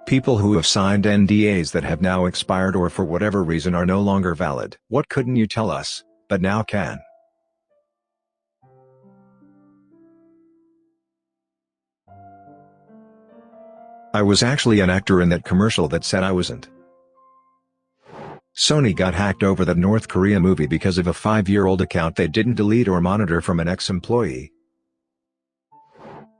People who have signed NDAs that have now expired or for whatever reason are no longer valid. What couldn't you tell us, but now can? I was actually an actor in that commercial that said I wasn't. Sony got hacked over that North Korea movie because of a 5-year-old account they didn't delete or monitor from an ex-employee.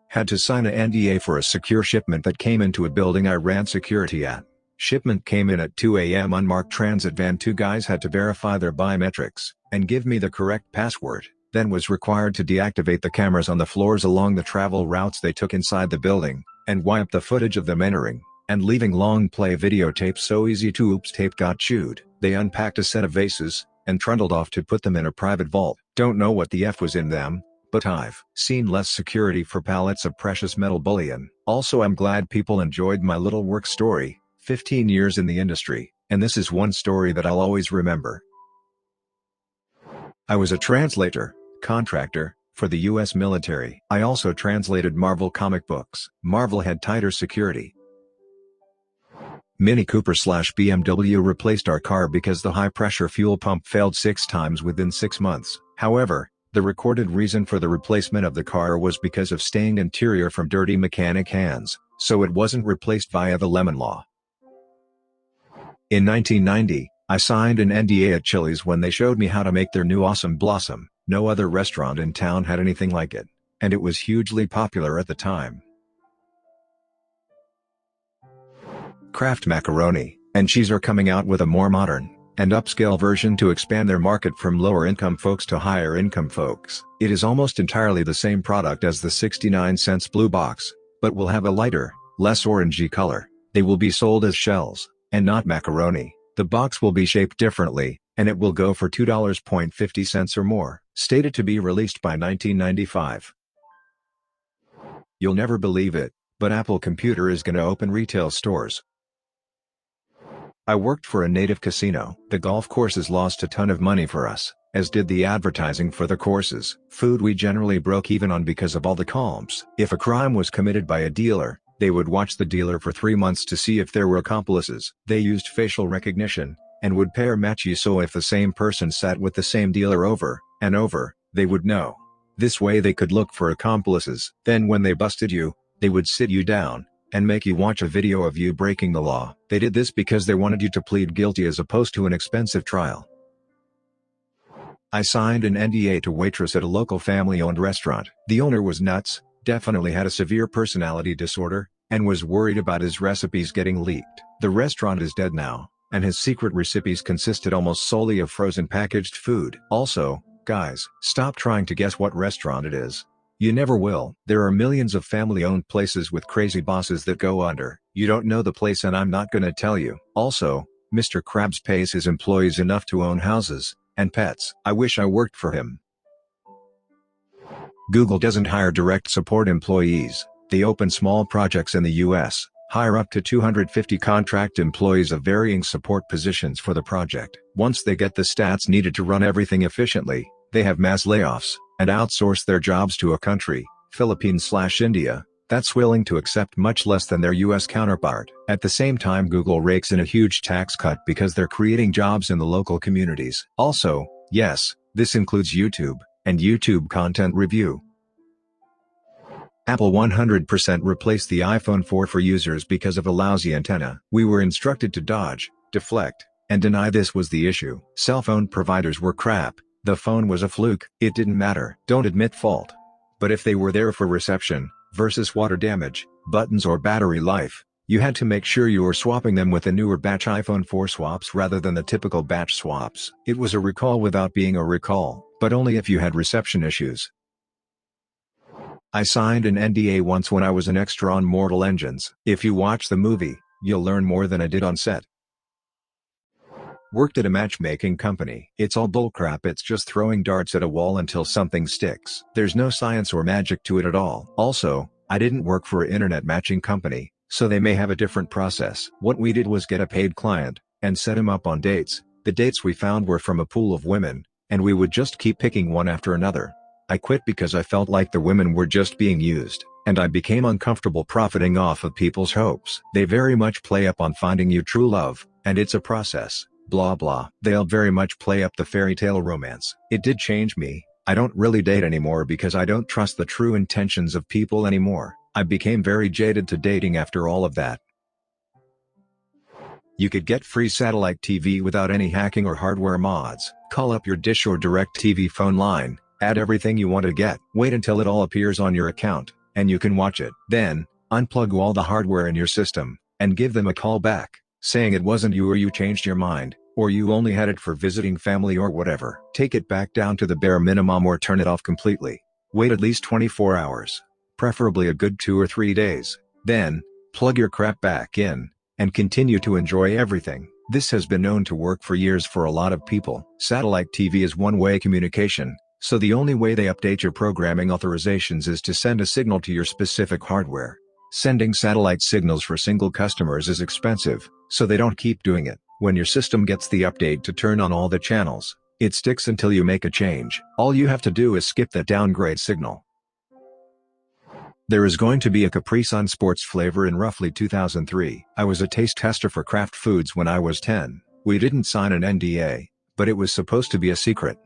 Had to sign an NDA for a secure shipment that came into a building I ran security at. Shipment came in at 2 a.m. unmarked transit van. 2 guys had to verify their biometrics and give me the correct password, then was required to deactivate the cameras on the floors along the travel routes they took inside the building, and wipe the footage of them entering and leaving long play videotapes. So easy to oops, tape got chewed. They unpacked a set of vases and trundled off to put them in a private vault. Don't know what the F was in them, but I've seen less security for pallets of precious metal bullion. Also, I'm glad people enjoyed my little work story. 15 years in the industry, and this is one story that I'll always remember. I was a translator, contractor, for the US military. I also translated Marvel comic books. Marvel had tighter security. Mini Cooper/BMW replaced our car because the high-pressure fuel pump failed 6 times within 6 months. However, the recorded reason for the replacement of the car was because of stained interior from dirty mechanic hands, so it wasn't replaced via the Lemon Law. In 1990, I signed an NDA at Chili's when they showed me how to make their new Awesome Blossom. No other restaurant in town had anything like it, and it was hugely popular at the time. Kraft Macaroni and Cheese are coming out with a more modern and upscale version to expand their market from lower-income folks to higher-income folks. It is almost entirely the same product as the 69-cent blue box, but will have a lighter, less orangey color. They will be sold as shells, and not macaroni. The box will be shaped differently, and it will go for $2.50 or more. Stated to be released by 1995. You'll never believe it, but Apple Computer is gonna open retail stores. I worked for a native casino. The golf courses lost a ton of money for us, as did the advertising for the courses. Food we generally broke even on because of all the comps. If a crime was committed by a dealer, they would watch the dealer for 3 months to see if there were accomplices. They used facial recognition, and would pair match you, so if the same person sat with the same dealer over and over, they would know. This way they could look for accomplices. Then when they busted you, they would sit you down and make you watch a video of you breaking the law. They did this because they wanted you to plead guilty as opposed to an expensive trial. I signed an NDA to waitress at a local family-owned restaurant. The owner was nuts, definitely had a severe personality disorder, and was worried about his recipes getting leaked. The restaurant is dead now, and his secret recipes consisted almost solely of frozen packaged food. Also, guys, stop trying to guess what restaurant it is. You never will. There are millions of family-owned places with crazy bosses that go under. You don't know the place and I'm not gonna tell you. Also, Mr. Krabs pays his employees enough to own houses and pets. I wish I worked for him. Google doesn't hire direct support employees. They open small projects in the US, hire up to 250 contract employees of varying support positions for the project. Once they get the stats needed to run everything efficiently, they have mass layoffs and outsource their jobs to a country, Philippines/India, that's willing to accept much less than their US counterpart. At the same time, Google rakes in a huge tax cut because they're creating jobs in the local communities. Also, yes, this includes YouTube and YouTube content review. Apple 100% replaced the iPhone 4 for users because of a lousy antenna. We were instructed to dodge, deflect, and deny this was the issue. Cell phone providers were crap. The phone was a fluke. It didn't matter. Don't admit fault. But if they were there for reception, versus water damage, buttons or battery life, you had to make sure you were swapping them with the newer batch iPhone 4 swaps rather than the typical batch swaps. It was a recall without being a recall, but only if you had reception issues. I signed an NDA once when I was an extra on Mortal Engines. If you watch the movie, you'll learn more than I did on set. Worked at a matchmaking company. It's all bullcrap. It's just throwing darts at a wall until something sticks. There's no science or magic to it at all. Also, I didn't work for an internet matching company, so they may have a different process. What we did was get a paid client and set him up on dates. The dates we found were from a pool of women, and we would just keep picking one after another. I quit because I felt like the women were just being used, and I became uncomfortable profiting off of people's hopes. They very much play up on finding you true love, and it's a process, blah blah. They'll very much play up the fairy tale romance. It did change me. I don't really date anymore because I don't trust the true intentions of people anymore. I became very jaded to dating after all of that. You could get free satellite TV without any hacking or hardware mods. Call up your Dish or DirecTV phone line, add everything you want to get. Wait until it all appears on your account, and you can watch it. Then, unplug all the hardware in your system, and give them a call back, saying it wasn't you or you changed your mind, or you only had it for visiting family or whatever. Take it back down to the bare minimum or turn it off completely. Wait at least 24 hours. Preferably a good 2 or 3 days. Then, plug your crap back in, and continue to enjoy everything. This has been known to work for years for a lot of people. Satellite TV is one-way communication, so the only way they update your programming authorizations is to send a signal to your specific hardware. Sending satellite signals for single customers is expensive, so they don't keep doing it. When your system gets the update to turn on all the channels, it sticks until you make a change. All you have to do is skip that downgrade signal. There is going to be a Capri Sun sports flavor in roughly 2003. I was a taste tester for Kraft Foods when I was 10. We didn't sign an NDA, but it was supposed to be a secret.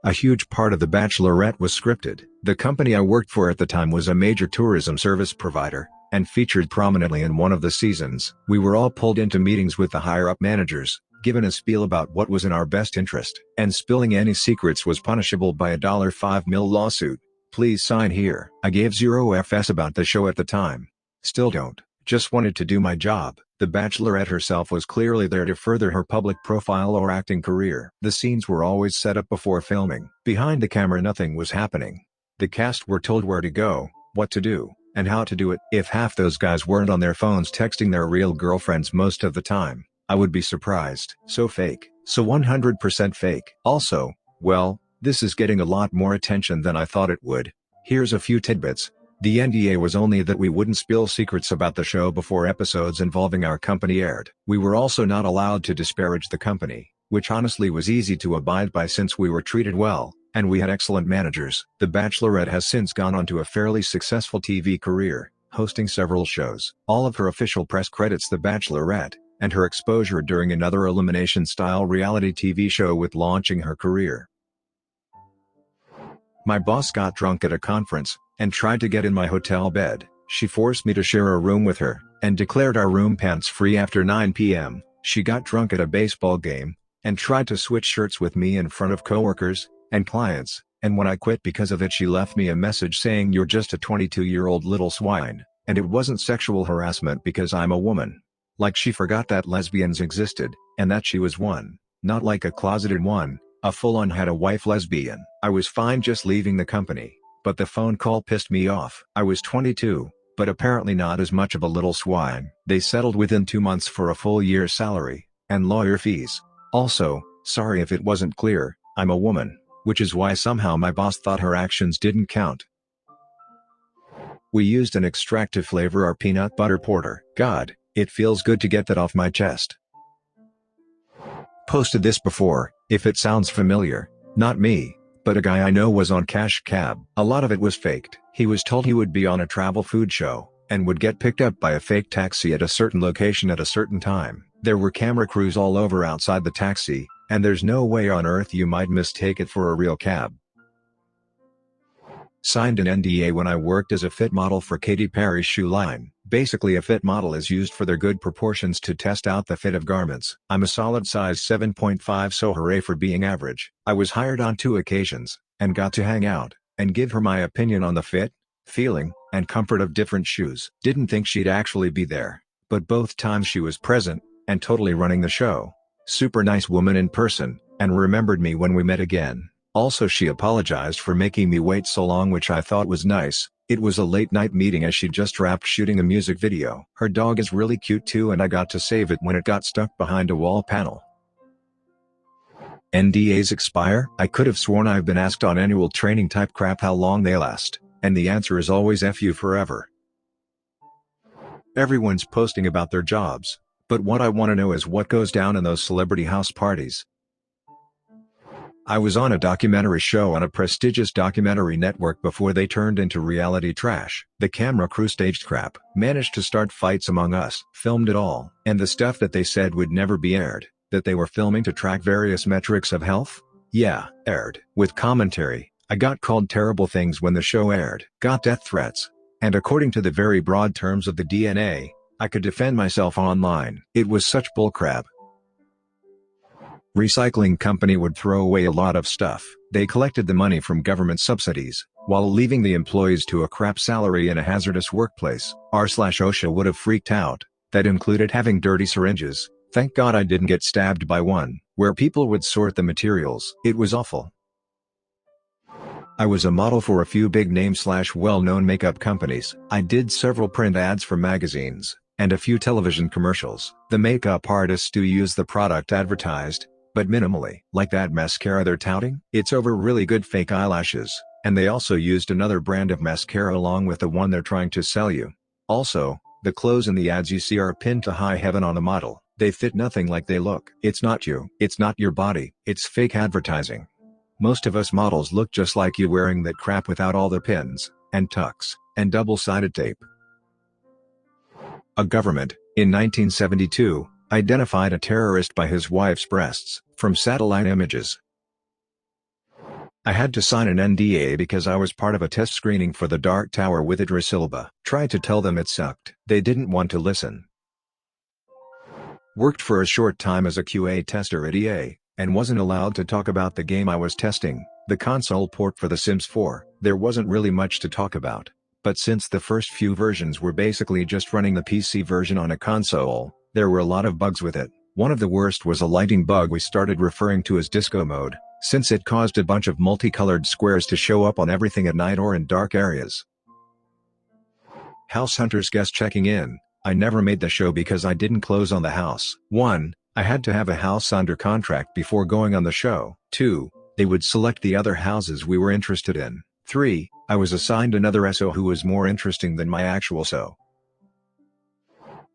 A huge part of The Bachelorette was scripted. The company I worked for at the time was a major tourism service provider, and featured prominently in one of the seasons. We were all pulled into meetings with the higher-up managers, given a spiel about what was in our best interest, and spilling any secrets was punishable by a $5 million lawsuit. Please sign here. I gave zero FS about the show at the time. Still don't. Just wanted to do my job. The Bachelorette herself was clearly there to further her public profile or acting career. The scenes were always set up before filming. Behind the camera nothing was happening. The cast were told where to go, what to do, and how to do it. If half those guys weren't on their phones texting their real girlfriends most of the time, I would be surprised. So fake. So 100% fake. Also, well, this is getting a lot more attention than I thought it would. Here's a few tidbits. The NDA was only that we wouldn't spill secrets about the show before episodes involving our company aired. We were also not allowed to disparage the company, which honestly was easy to abide by since we were treated well, and we had excellent managers. The Bachelorette has since gone on to a fairly successful TV career, hosting several shows. All of her official press credits The Bachelorette, and her exposure during another elimination-style reality TV show with launching her career. My boss got drunk at a conference, and tried to get in my hotel bed. She forced me to share a room with her, and declared our room pants-free after 9 p.m. She got drunk at a baseball game, and tried to switch shirts with me in front of coworkers and clients, and when I quit because of it she left me a message saying you're just a 22-year-old little swine, and it wasn't sexual harassment because I'm a woman. Like she forgot that lesbians existed, and that she was one, not like a closeted one, a full-on had a wife lesbian. I was fine just leaving the company, but the phone call pissed me off. I was 22, but apparently not as much of a little swine. They settled within 2 months for a full year's salary, and lawyer fees. Also, sorry if it wasn't clear, I'm a woman, which is why somehow my boss thought her actions didn't count. We used an extractive flavor our peanut butter porter. God, it feels good to get that off my chest. Posted this before, if it sounds familiar, not me, but a guy I know was on Cash Cab. A lot of it was faked. He was told he would be on a travel food show, and would get picked up by a fake taxi at a certain location at a certain time. There were camera crews all over outside the taxi, and there's no way on earth you might mistake it for a real cab. Signed an NDA when I worked as a fit model for Katy Perry's shoe line. Basically a fit model is used for their good proportions to test out the fit of garments. I'm a solid size 7.5, so hooray for being average. I was hired on 2 occasions, and got to hang out, and give her my opinion on the fit, feeling, and comfort of different shoes. Didn't think she'd actually be there, but both times she was present, and totally running the show. Super nice woman in person, and remembered me when we met again. Also she apologized for making me wait so long, which I thought was nice. It was a late night meeting as she just wrapped shooting a music video. Her dog is really cute too, and I got to save it when it got stuck behind a wall panel. NDAs expire? I could have sworn I've been asked on annual training type crap how long they last, and the answer is always F you forever. Everyone's posting about their jobs, but what I want to know is what goes down in those celebrity house parties. I was on a documentary show on a prestigious documentary network before they turned into reality trash. The camera crew staged crap, managed to start fights among us, filmed it all, and the stuff that they said would never be aired, that they were filming to track various metrics of health? Yeah, aired. With commentary. I got called terrible things when the show aired, got death threats. And according to the very broad terms of the DNA, I could defend myself online. It was such bullcrap. Recycling company would throw away a lot of stuff. They collected the money from government subsidies, while leaving the employees to a crap salary in a hazardous workplace. R/OSHA would have freaked out. That included having dirty syringes. Thank God I didn't get stabbed by one, where people would sort the materials. It was awful. I was a model for a few big name / well-known makeup companies. I did several print ads for magazines, and a few television commercials. The makeup artists do use the product advertised, but minimally. Like that mascara they're touting? It's over really good fake eyelashes, and they also used another brand of mascara along with the one they're trying to sell you. Also, the clothes in the ads you see are pinned to high heaven on a model. They fit nothing like they look. It's not you. It's not your body. It's fake advertising. Most of us models look just like you wearing that crap without all the pins, and tucks, and double-sided tape. A government, in 1972, identified a terrorist by his wife's breasts, from satellite images. I had to sign an NDA because I was part of a test screening for The Dark Tower with Idris Elba. Tried to tell them it sucked. They didn't want to listen. Worked for a short time as a QA tester at EA, and wasn't allowed to talk about the game I was testing, the console port for The Sims 4. There wasn't really much to talk about. But since the first few versions were basically just running the PC version on a console, there were a lot of bugs with it. One of the worst was a lighting bug we started referring to as disco mode, since it caused a bunch of multicolored squares to show up on everything at night or in dark areas. House Hunters guest checking in. I never made the show because I didn't close on the house. 1. I had to have a house under contract before going on the show. 2. They would select the other houses we were interested in. 3. I was assigned another SO who was more interesting than my actual SO.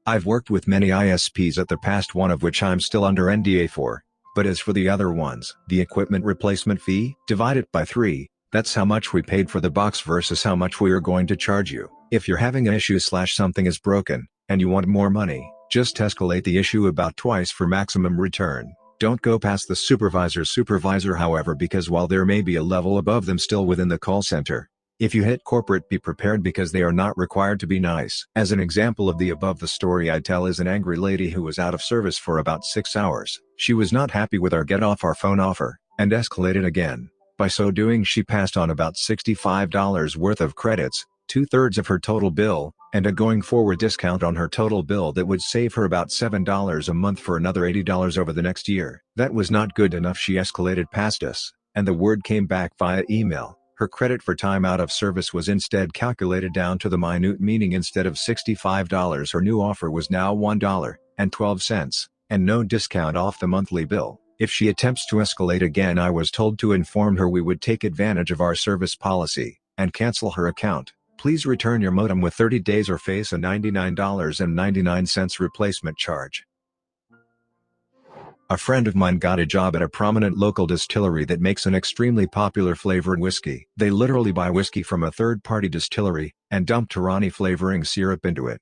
I've worked with many ISPs at the past, one of which I'm still under NDA for. But as for the other ones, the equipment replacement fee, divide it by 3, that's how much we paid for the box versus how much we are going to charge you. If you're having an issue / something is broken, and you want more money, just escalate the issue about twice for maximum return. Don't go past the supervisor however, because while there may be a level above them still within the call center, if you hit corporate, be prepared because they are not required to be nice. As an example of the above, the story I tell is an angry lady who was out of service for about 6 hours. She was not happy with our get off our phone offer, and escalated again. By so doing, she passed on about $65 worth of credits, 2/3 of her total bill, and a going forward discount on her total bill that would save her about $7 a month for another $80 over the next year. That was not good enough. She escalated past us, and the word came back via email. Her credit for time out of service was instead calculated down to the minute, meaning instead of $65 her new offer was now $1.12, and no discount off the monthly bill. If she attempts to escalate again, I was told to inform her we would take advantage of our service policy, and cancel her account. Please return your modem with 30 days or face a $99.99 replacement charge. A friend of mine got a job at a prominent local distillery that makes an extremely popular flavored whiskey. They literally buy whiskey from a third-party distillery, and dump Tarani flavoring syrup into it.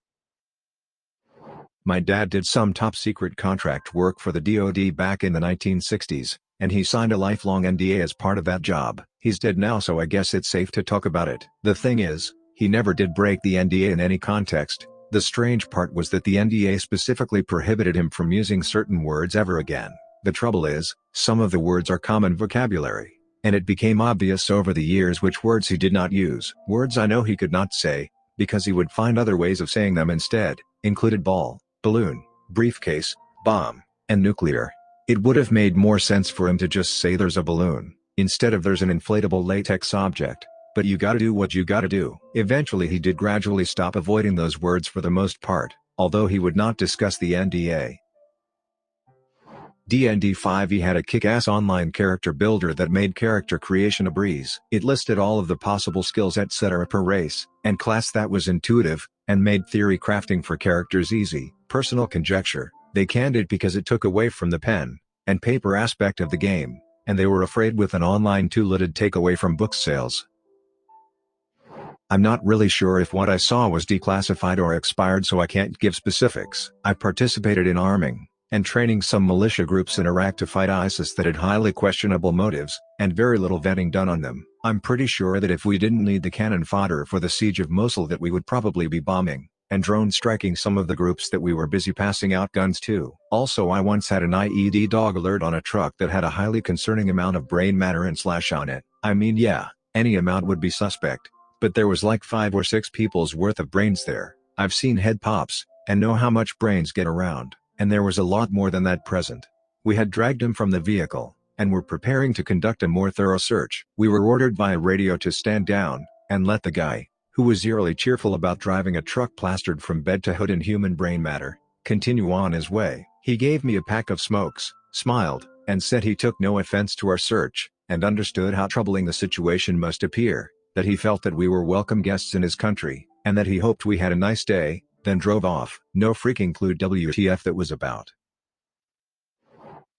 My dad did some top-secret contract work for the DoD back in the 1960s, and he signed a lifelong NDA as part of that job. He's dead now, so I guess it's safe to talk about it. The thing is, he never did break the NDA in any context. The strange part was that the NDA specifically prohibited him from using certain words ever again. The trouble is, some of the words are common vocabulary, and it became obvious over the years which words he did not use. Words I know he could not say, because he would find other ways of saying them instead, included ball, balloon, briefcase, bomb, and nuclear. It would have made more sense for him to just say there's a balloon, instead of there's an inflatable latex object. But you gotta do what you gotta do. Eventually he did gradually stop avoiding those words for the most part, although he would not discuss the NDA. D&D 5e had a kick-ass online character builder that made character creation a breeze. It listed all of the possible skills etc. per race and class that was intuitive, and made theory crafting for characters easy. Personal conjecture, they canned it because it took away from the pen and paper aspect of the game, and they were afraid with an online tool it'd take away from book sales. I'm not really sure if what I saw was declassified or expired, so I can't give specifics. I participated in arming and training some militia groups in Iraq to fight ISIS that had highly questionable motives, and very little vetting done on them. I'm pretty sure that if we didn't need the cannon fodder for the siege of Mosul, that we would probably be bombing and drone striking some of the groups that we were busy passing out guns to. Also, I once had an IED dog alert on a truck that had a highly concerning amount of brain matter and slash on it. I mean, yeah, any amount would be suspect, but there was like 5 or 6 people's worth of brains there. I've seen head pops, and know how much brains get around, and there was a lot more than that present. We had dragged him from the vehicle, and were preparing to conduct a more thorough search. We were ordered via radio to stand down, and let the guy, who was eerily cheerful about driving a truck plastered from bed to hood in human brain matter, continue on his way. He gave me a pack of smokes, smiled, and said he took no offense to our search, and understood how troubling the situation must appear, that he felt that we were welcome guests in his country, and that he hoped we had a nice day, then drove off. No freaking clue WTF that was about.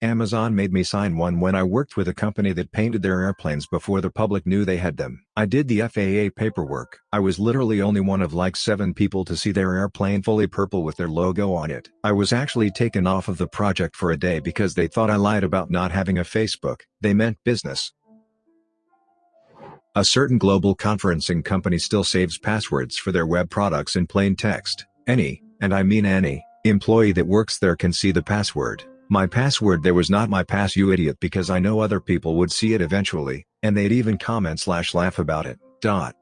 Amazon made me sign one when I worked with a company that painted their airplanes before the public knew they had them. I did the FAA paperwork. I was literally only one of like 7 people to see their airplane fully purple with their logo on it. I was actually taken off of the project for a day because they thought I lied about not having a Facebook. They meant business. A certain global conferencing company still saves passwords for their web products in plain text. Any, and I mean any, employee that works there can see the password. My password there was not my pass, you idiot, because I know other people would see it eventually, and they'd even comment/laugh about it.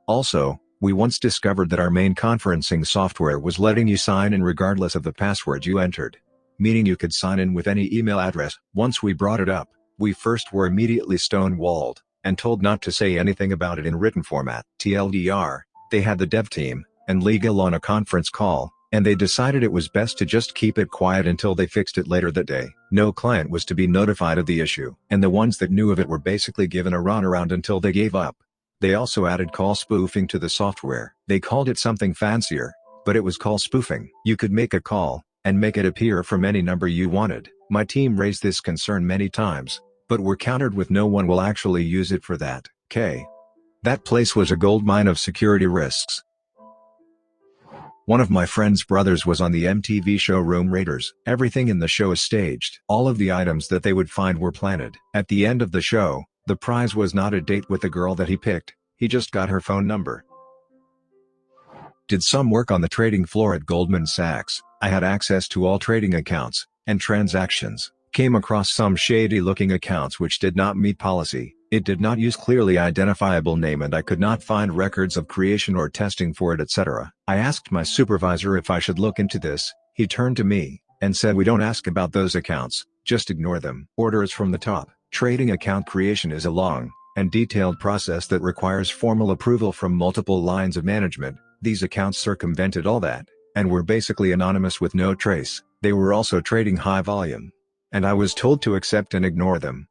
Also, we once discovered that our main conferencing software was letting you sign in regardless of the password you entered. Meaning you could sign in with any email address. Once we brought it up, we first were immediately stonewalled, and told not to say anything about it in written format. TLDR, they had the dev team and legal on a conference call, and they decided it was best to just keep it quiet until they fixed it later that day. No client was to be notified of the issue, and the ones that knew of it were basically given a runaround until they gave up. They also added call spoofing to the software. They called it something fancier, but it was call spoofing. You could make a call and make it appear from any number you wanted. My team raised this concern many times, but were countered with no one will actually use it for that. That place was a goldmine of security risks. One of my friend's brothers was on the MTV show Room Raiders. Everything in the show is staged. All of the items that they would find were planted. At the end of the show, the prize was not a date with the girl that he picked, he just got her phone number. Did some work on the trading floor at Goldman Sachs. I had access to all trading accounts and transactions. Came across some shady-looking accounts which did not meet policy. It did not use clearly identifiable name, and I could not find records of creation or testing for it, etc. I asked my supervisor if I should look into this. He turned to me and said, "We don't ask about those accounts, just ignore them." Orders from the top. Trading account creation is a long and detailed process that requires formal approval from multiple lines of management. These accounts circumvented all that, and were basically anonymous with no trace. They were also trading high volume, and I was told to accept and ignore them.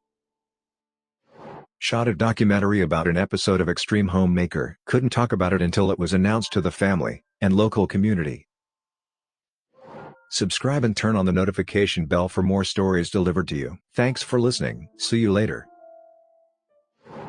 Shot a documentary about an episode of Extreme Homemaker. Couldn't talk about it until it was announced to the family and local community. Subscribe and turn on the notification bell for more stories delivered to you. Thanks for listening. See you later.